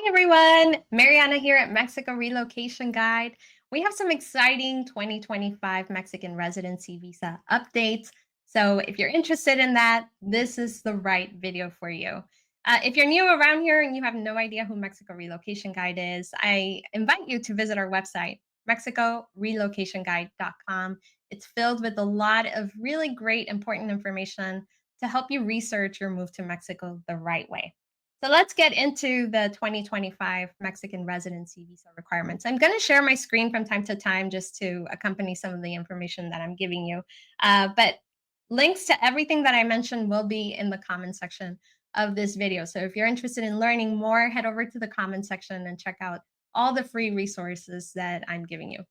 Hi everyone, Mariana here at Mexico Relocation Guide. We have some exciting 2025 Mexican residency visa updates. So if you're interested in that, this is the right video for you. If you're new around here and you have no idea who Mexico Relocation Guide is, I invite you to visit our website, mexicorelocationguide.com. It's filled with a lot of really great, important information to help you research your move to Mexico the right way. So let's get into the 2025 Mexican residency visa requirements. I'm going to share my screen from time to time just to accompany some of the information that I'm giving you. But links to everything that I mentioned will be in the comment section of this video. So if you're interested in learning more, head over to the comment section and check out all the free resources that I'm giving you.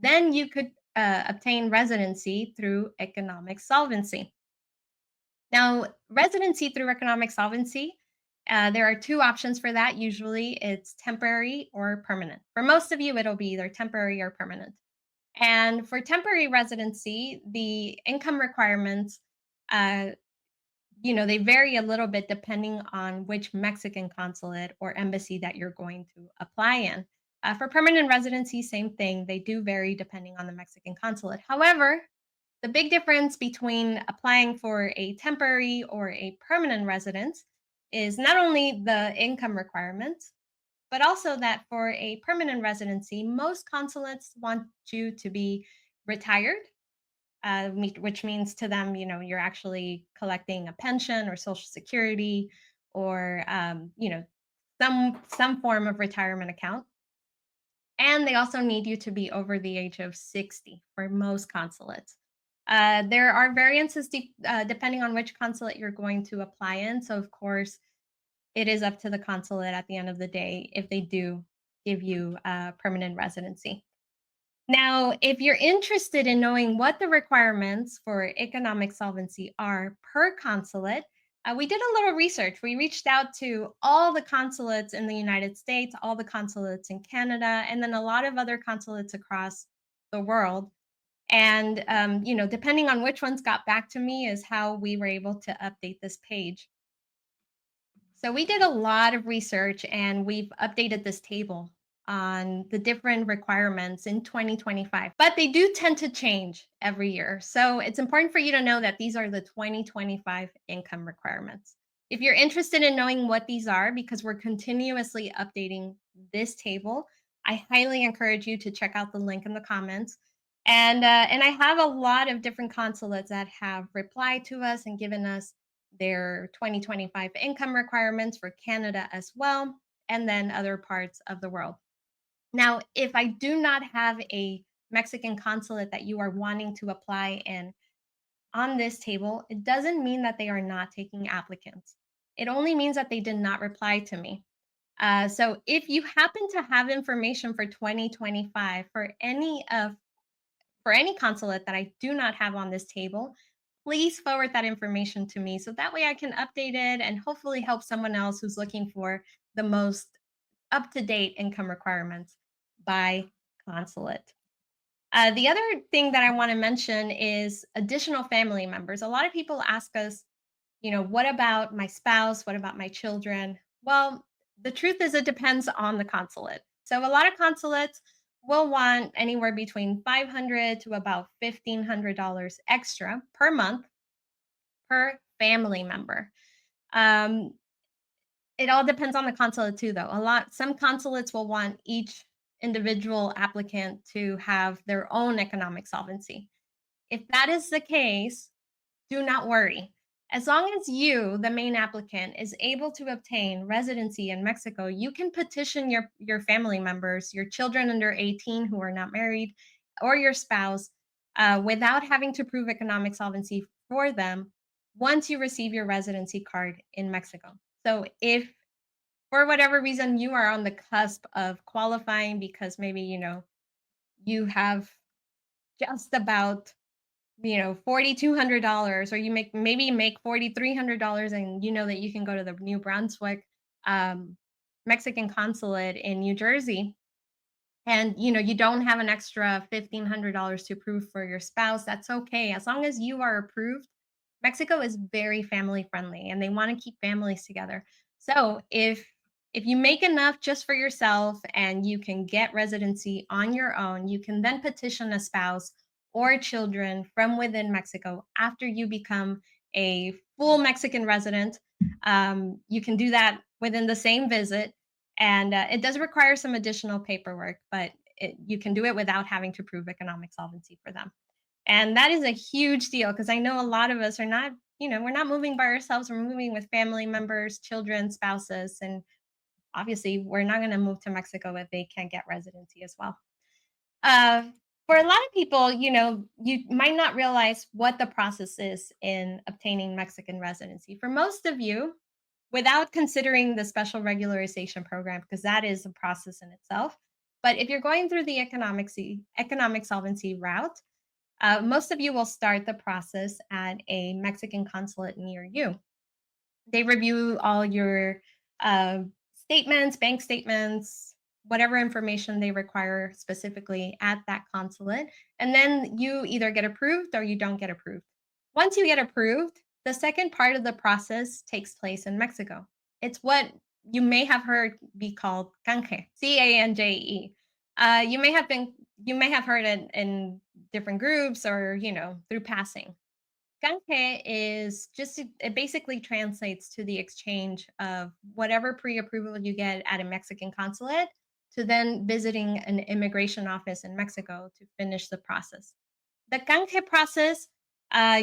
Then you could obtain residency through economic solvency. Now, residency through economic solvency, there are two options for that. Usually it's temporary or permanent. For most of you, it'll be either temporary or permanent. And for temporary residency, the income requirements, uh, they vary a little bit depending on which Mexican consulate or embassy that you're going to apply in. For permanent residency, same thing. They do vary depending on the Mexican consulate. However, the big difference between applying for a temporary or a permanent residence is not only the income requirements, but also that for a permanent residency, most consulates want you to be retired, which means to them, you're actually collecting a pension or social security or, some form of retirement account. And they also need you to be over the age of 60 for most consulates. There are variances depending on which consulate you're going to apply in. So, of course, it is up to the consulate at the end of the day if they do give you permanent residency. Now, if you're interested in knowing what the requirements for economic solvency are per consulate, we did a little research. We reached out to all the consulates in the United States, all the consulates in Canada, and then a lot of other consulates across the world. And, depending on which ones got back to me is how we were able to update this page. So we did a lot of research and we've updated this table on the different requirements in 2025, but they do tend to change every year. So it's important for you to know that these are the 2025 income requirements. If you're interested in knowing what these are, because we're continuously updating this table, I highly encourage you to check out the link in the comments. And I have a lot of different consulates that have replied to us and given us their 2025 income requirements for Canada as well, and then other parts of the world. Now, if I do not have a Mexican consulate that you are wanting to apply in on this table, it doesn't mean that they are not taking applicants. It only means that they did not reply to me. So if you happen to have information for 2025 for any consulate that I do not have on this table, please forward that information to me so that way I can update it and hopefully help someone else who's looking for the most up to date income requirements by consulate. The other thing that I want to mention is additional family members. A lot of people ask us, what about my spouse? What about my children? Well, the truth is, it depends on the consulate. So, a lot of consulates will want anywhere between $500 to about $1,500 extra per month per family member. Um, it all depends on the consulate too, though. Some consulates will want each individual applicant to have their own economic solvency. If that is the case, do not worry. As long as you, the main applicant, is able to obtain residency in Mexico, you can petition your family members, your children under 18 who are not married, or your spouse without having to prove economic solvency for them once you receive your residency card in Mexico. So if for whatever reason you are on the cusp of qualifying because maybe, you have just about $4,200, or you make $4,300 and you know that you can go to the New Brunswick um, Mexican consulate in New Jersey, and you don't have an extra $1,500 to prove for your spouse. That's okay as long as you are approved. Mexico is very family friendly and they want to keep families together. So If you make enough just for yourself and you can get residency on your own, you can then petition a spouse or children from within Mexico after you become a full Mexican resident. You can do that within the same visit. And it does require some additional paperwork, but you can do it without having to prove economic solvency for them. And that is a huge deal because I know a lot of us are not, we're not moving by ourselves. We're moving with family members, children, spouses. And obviously, we're not going to move to Mexico if they can't get residency as well. Uh, for a lot of people, you might not realize what the process is in obtaining Mexican residency. For most of you, without considering the special regularization program, because that is a process in itself. But if you're going through the economic solvency route, most of you will start the process at a Mexican consulate near you. They review all your uh, statements, bank statements, whatever information they require specifically at that consulate. And then you either get approved or you don't get approved. Once you get approved, the second part of the process takes place in Mexico. It's what you may have heard be called Canje, Canje. You may have heard it in different groups or through passing. Canje is just it basically translates to the exchange of whatever pre-approval you get at a Mexican consulate to then visiting an immigration office in Mexico to finish the process. The Canje process,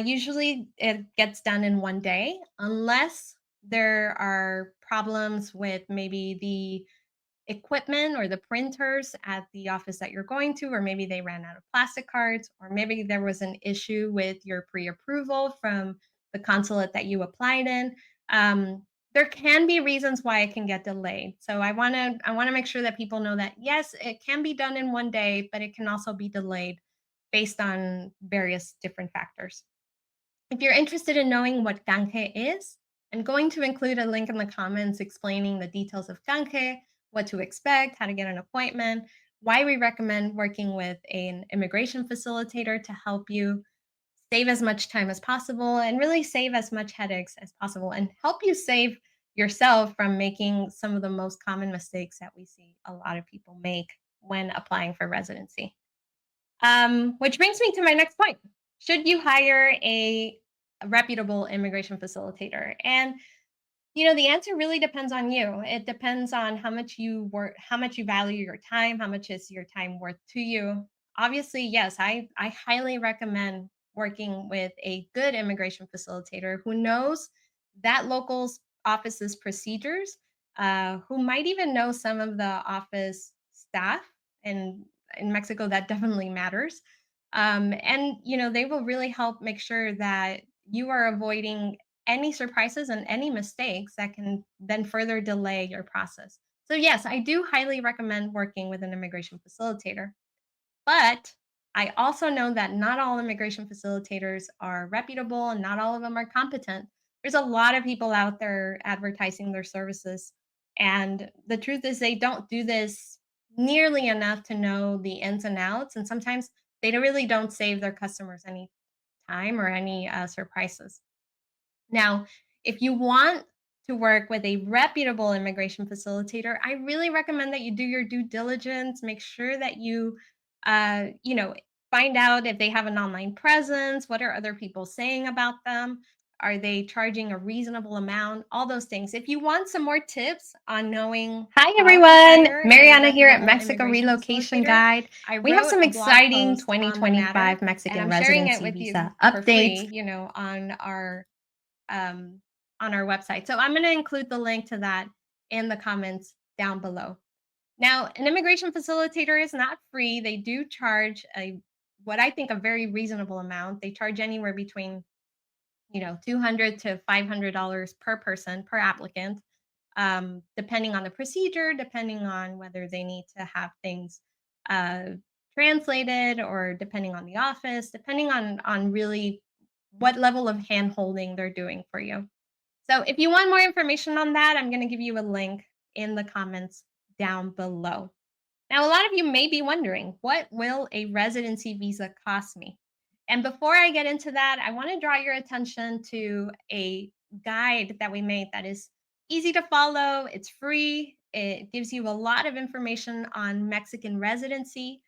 usually it gets done in one day, unless there are problems with maybe the equipment or the printers at the office that you're going to, or maybe they ran out of plastic cards, or maybe there was an issue with your pre approval from the consulate that you applied in. There can be reasons why it can get delayed. So I want to make sure that people know that yes, it can be done in one day, but it can also be delayed based on various different factors. If you're interested in knowing what Canje is, I'm going to include a link in the comments explaining the details of Canje, what to expect, how to get an appointment, why we recommend working with an immigration facilitator to help you save as much time as possible and really save as much headaches as possible and help you save yourself from making some of the most common mistakes that we see a lot of people make when applying for residency. Which brings me to my next point. Should you hire a reputable immigration facilitator? And the answer really depends on you. It depends on how much you work, how much you value your time, how much is your time worth to you. Obviously, yes, I highly recommend working with a good immigration facilitator who knows that local's office's procedures, who might even know some of the office staff. And in Mexico, that definitely matters. And they will really help make sure that you are avoiding any surprises and any mistakes that can then further delay your process. So, yes, I do highly recommend working with an immigration facilitator. But I also know that not all immigration facilitators are reputable and not all of them are competent. There's a lot of people out there advertising their services. And the truth is, they don't do this nearly enough to know the ins and outs. And sometimes really don't save their customers any time or any surprises. Now, if you want to work with a reputable immigration facilitator, I really recommend that you do your due diligence. Make sure that you, uh, you know, find out if they have an online presence. What are other people saying about them? Are they charging a reasonable amount? All those things. If you want some more tips on knowing Hi How to everyone, hire a Mariana here at reputable Mexico immigration Relocation facilitator. Guide. I We have wrote some a blog exciting post on the matter 2025 and Mexican I'm sharing it residency with you visa for updates free, um, on our website. So I'm going to include the link to that in the comments down below. Now, an immigration facilitator is not free. They do charge what I think a very reasonable amount. They charge anywhere between 200 to $500 per person per applicant, depending on the procedure, depending on whether they need to have things uh, translated, or depending on the office, depending on really what level of hand holding they're doing for you. So if you want more information on that, I'm going to give you a link in the comments down below. Now, a lot of you may be wondering, what will a residency visa cost me? And before I get into that, I want to draw your attention to a guide that we made that is easy to follow. It's free. It gives you a lot of information on Mexican residency.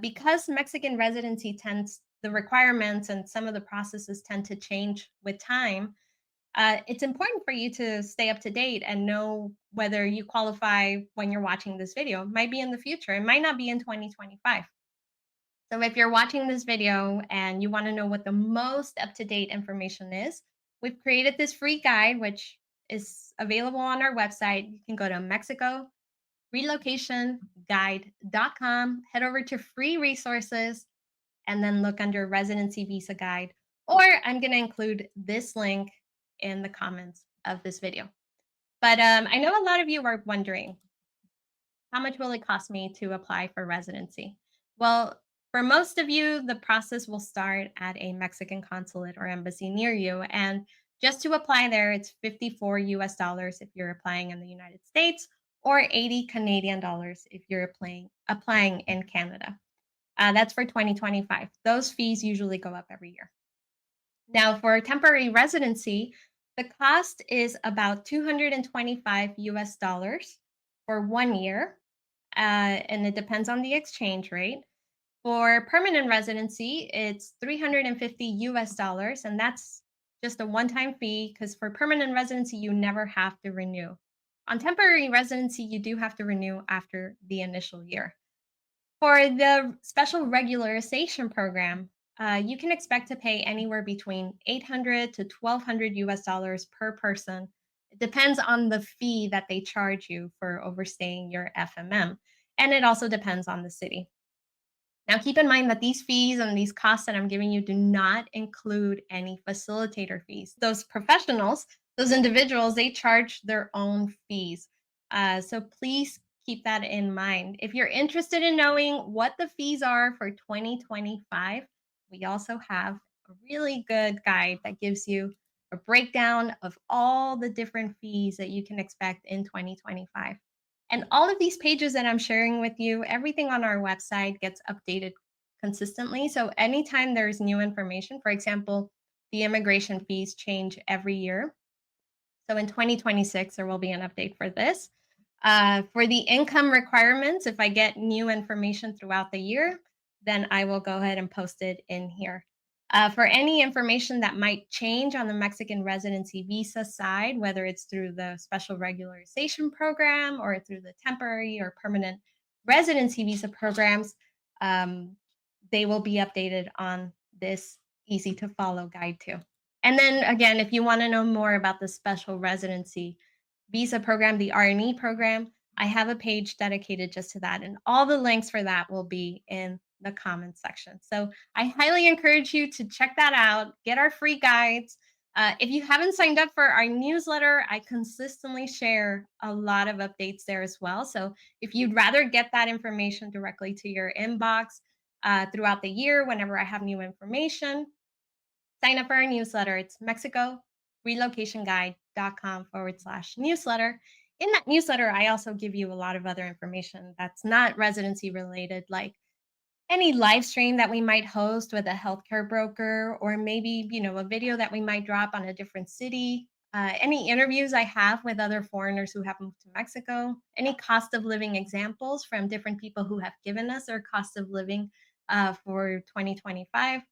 Because Mexican residency tends, the requirements and some of the processes tend to change with time. It's important for you to stay up to date and know whether you qualify when you're watching this video. It might be in the future, it might not be in 2025. So if you're watching this video and you want to know what the most up to date information is, we've created this free guide, which is available on our website. You can go to Mexico relocationguide.com, head over to free resources, and then look under residency visa guide. Or I'm going to include this link in the comments of this video. But I know a lot of you are wondering, how much will it cost me to apply for residency? Well, for most of you, the process will start at a Mexican consulate or embassy near you. And just to apply there, it's 54 US dollars if you're applying in the United States, or 80 Canadian dollars if you're applying in Canada. That's for 2025. Those fees usually go up every year. Now, for temporary residency, the cost is about 225 US dollars for 1 year, and it depends on the exchange rate. For permanent residency, it's 350 US dollars, and that's just a one time fee because for permanent residency, you never have to renew. On temporary residency, you do have to renew after the initial year. For the special regularization program, you can expect to pay anywhere between 800 to 1200 US dollars per person. It depends on the fee that they charge you for overstaying your FMM. And it also depends on the city. Now, keep in mind that these fees and these costs that I'm giving you do not include any facilitator fees. Those professionals, those individuals, they charge their own fees. So please keep that in mind. If you're interested in knowing what the fees are for 2025, we also have a really good guide that gives you a breakdown of all the different fees that you can expect in 2025. And all of these pages that I'm sharing with you, everything on our website gets updated consistently. So anytime there's new information, for example, the immigration fees change every year. So in 2026, there will be an update for this. For the income requirements, if I get new information throughout the year, then I will go ahead and post it in here. For any information that might change on the Mexican residency visa side, whether it's through the special regularization program or through the temporary or permanent residency visa programs, um, they will be updated on this easy to follow guide too. And then again, if you want to know more about the special residency visa program, the R&E program, I have a page dedicated just to that. And all the links for that will be in the comments section. So I highly encourage you to check that out, get our free guides. If you haven't signed up for our newsletter, I consistently share a lot of updates there as well. So if you'd rather get that information directly to your inbox throughout the year, whenever I have new information, sign up for our newsletter. It's Mexico relocationguide.com/newsletter. In that newsletter, I also give you a lot of other information that's not residency related, like any live stream that we might host with a healthcare broker, or maybe, a video that we might drop on a different city, any interviews I have with other foreigners who have moved to Mexico, any cost of living examples from different people who have given us their cost of living for 2025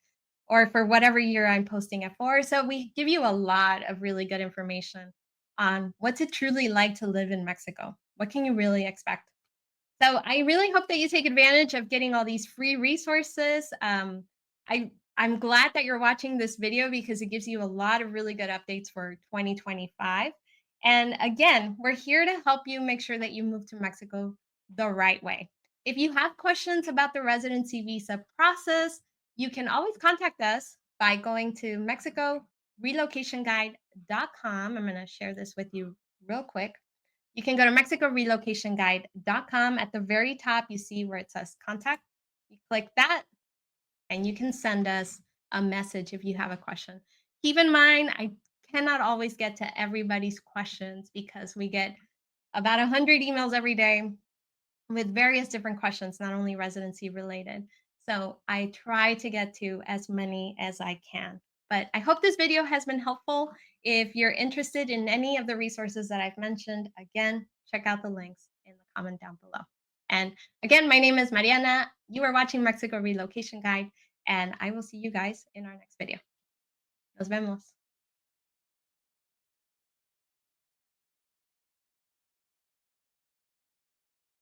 or for whatever year I'm posting it for. So we give you a lot of really good information on what's it truly like to live in Mexico. What can you really expect? So I really hope that you take advantage of getting all these free resources. I'm glad that you're watching this video because it gives you a lot of really good updates for 2025. And again, we're here to help you make sure that you move to Mexico the right way. If you have questions about the residency visa process, you can always contact us by going to Mexico relocationguide.com. I'm going to share this with you real quick. You can go to mexicorelocationguide.com. At the very top, you see where it says contact. You click that, and you can send us a message if you have a question. Keep in mind, I cannot always get to everybody's questions because we get about 100 emails every day with various different questions, not only residency related. So I try to get to as many as I can. But I hope this video has been helpful. If you're interested in any of the resources that I've mentioned, again, check out the links in the comment down below. And again, my name is Mariana. You are watching Mexico Relocation Guide, and I will see you guys in our next video. Nos vemos.